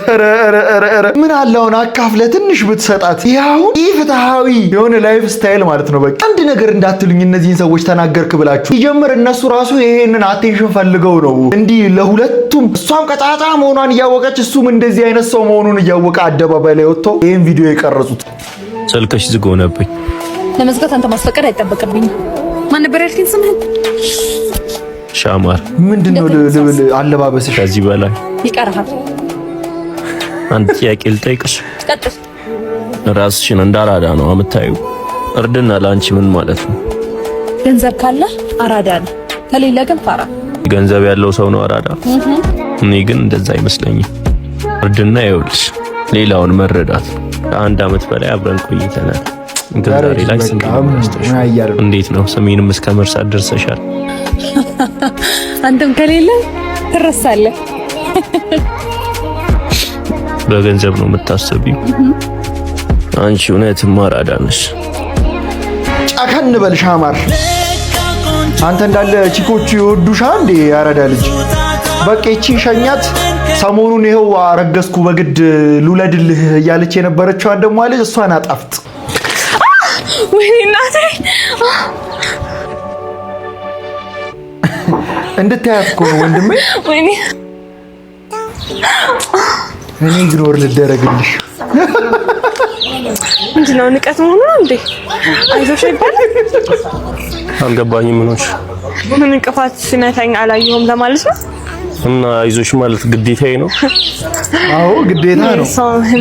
ምን አለውን አካፍለ ትንሽ ብትሰጣት። ይሄው ኢፍትሃዊ የሆነ ላይፍ ስታይል ማለት ነው። በቃ አንድ ነገር እንዳትሉኝ እነዚህን ሰዎች ተናገርክ ብላችሁ ይጀምር። እነሱ ራሱ ይሄንን አቴንሽን ፈልገው ነው እንዲህ ለሁለቱም፣ እሷም ቀጫጫ መሆኗን እያወቀች እሱም እንደዚህ አይነት ሰው መሆኑን እያወቀ አደባባይ ላይ ወጥቶ ይሄን ቪዲዮ የቀረጹት። ስልክሽ ዝግ ሆነብኝ። ለመዝጋት አንተ ማስፈቀድ አይጠበቅብኝም። ማን ነበር ያልከኝ ስምህን? ሻማር። ምንድነው አለባበስሽ? ከዚህ በላይ ይቀርሃል። አንድ ጥያቄ ልጠይቅሽ። ቀጥል። ራስሽን እንዳራዳ ነው የምታዩ። እርድና ለአንቺ ምን ማለት ነው? ገንዘብ ካለ አራዳ ነህ፣ ከሌለ ግን ፋራ። ገንዘብ ያለው ሰው ነው አራዳ። እኔ ግን እንደዛ አይመስለኝም። እርድና ይኸውልሽ ሌላውን መረዳት። ከአንድ አመት በላይ አብረን ቆይተናል። ግን ዛሬ ላይ እንዴት ነው ስሜንም እስከ መርሳት ደርሰሻል? አንተም ከሌለ ትረሳለህ። በገንዘብ ነው የምታስቢው? አንቺ እውነትም አራዳ ነሽ። ጫከን በል ሻማር። አንተ እንዳለ ቺኮቹ ይወዱሻል እንዴ ያረዳ ልጅ። በቃ እቺ ሸኛት። ሰሞኑን ይሄው አረገዝኩ በግድ ልውለድልህ እያለች የነበረችዋን ደግሞ አለች። እሷን አጣፍጥ። ወይኔ እናቴ እንድታያት እኮ ነው ወንድሜ። ወይኔ እኔ ኢግኖር ልደረግልሽ። ምንድነው ንቀት መሆኑ ነው እንዴ? አይዞሽ ይባላል። አልገባኝም። ምኖች ምን እንቅፋት ሲመታኝ አላየሁም ለማለት ነው? እና አይዞሽ ማለት ግዴታዬ ነው? አዎ ግዴታ ነው።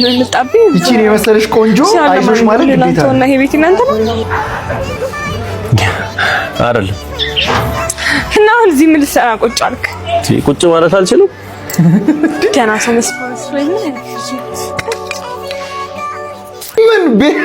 ምንጣብኝ እቺን የመሰለሽ ቆንጆ አይዞሽ ማለት ግዴታ ነው። እና ይሄ ቤት እናንተ ነው አይደል? እና አሁን እዚህ ምን ልትሰራ ቁጭ አልክ? ቁጭ ማለት አልችልም። ገና ሰው መስሎኝ ምን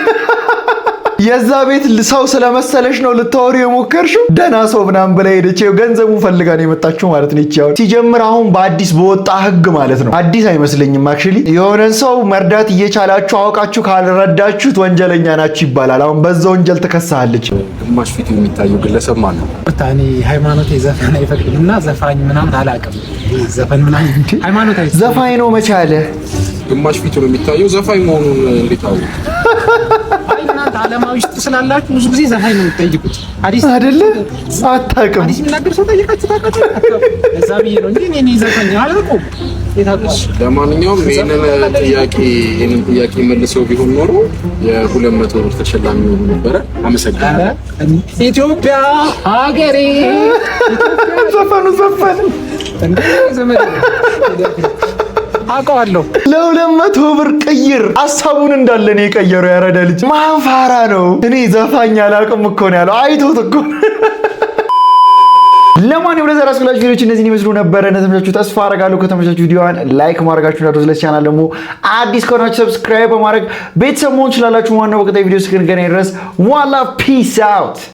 የዛ ቤት ሰው ስለመሰለሽ ነው ልታወሪ የሞከርሽው? ደህና ሰው ምናምን ብላ ሄደች። ገንዘቡን ፈልጋ ነው የመጣችው ማለት ነው። ይቻው ሲጀምር አሁን በአዲስ በወጣ ህግ ማለት ነው። አዲስ አይመስለኝም አክቹሊ። የሆነን ሰው መርዳት እየቻላችሁ አውቃችሁ ካልረዳችሁት ወንጀለኛ ናችሁ ይባላል። አሁን በዛ ወንጀል ተከሳለች። ግማሽ ፊት የሚታየው ግለሰብ ማለት ነው። እኔ ሃይማኖት ዘፈን አይፈቅድምና ዘፋኝ ምናምን አላውቅም። ዘፈን ምናምን ሃይማኖት ዘፋኝ ነው መቻለ። ግማሽ ፊቱ ነው የሚታየው ዘፋኝ መሆኑን እንዴት አወቁ? ዓለማዊ ውስጥ ስላላችሁ ብዙ ጊዜ ዘፋኝ ነው የምትጠይቁት አይደለ? አታውቅም። አዲስ የሚናገር ሰው ጠይቃችሁ ታውቃላችሁ? እዛ ብዬ ነው እንጂ እኔ ዘፋኝ አላውቅም። ለማንኛውም ይሄንን ጥያቄ መልሰው ቢሆን ኖሮ የ200 ብር ተሸላሚ ሆኖ ነበረ። አመሰግናለሁ። ኢትዮጵያ ሀገሬ ዘፈኑ ዘፈን እንዴ ዘመድ አውቀዋለሁ። ለ200 ብር ቅይር ሐሳቡን እንዳለ ነው የቀየረው። ያረዳ ልጅ ማንፋራ ነው። እኔ ዘፋኝ አላውቅም እኮ ነው ያለው። አይቶት እኮ ለማንኛውም ለዛሬ አስፈላጊ ቪዲዮዎች እነዚህን ይመስሉ ነበር። እንደተመቻችሁ ተስፋ አደርጋለሁ። ከተመቻችሁ ቪዲዮዋን ላይክ ማድረጋችሁ እንዳትረሱ። ለዚህ ቻናል ደግሞ አዲስ ከሆናችሁ ሰብስክራይብ በማድረግ ቤተሰብ መሆን ትችላላችሁ። ዋናው በቀጣይ ቪዲዮ እስክንገናኝ ድረስ ዋላ ፒስ አውት።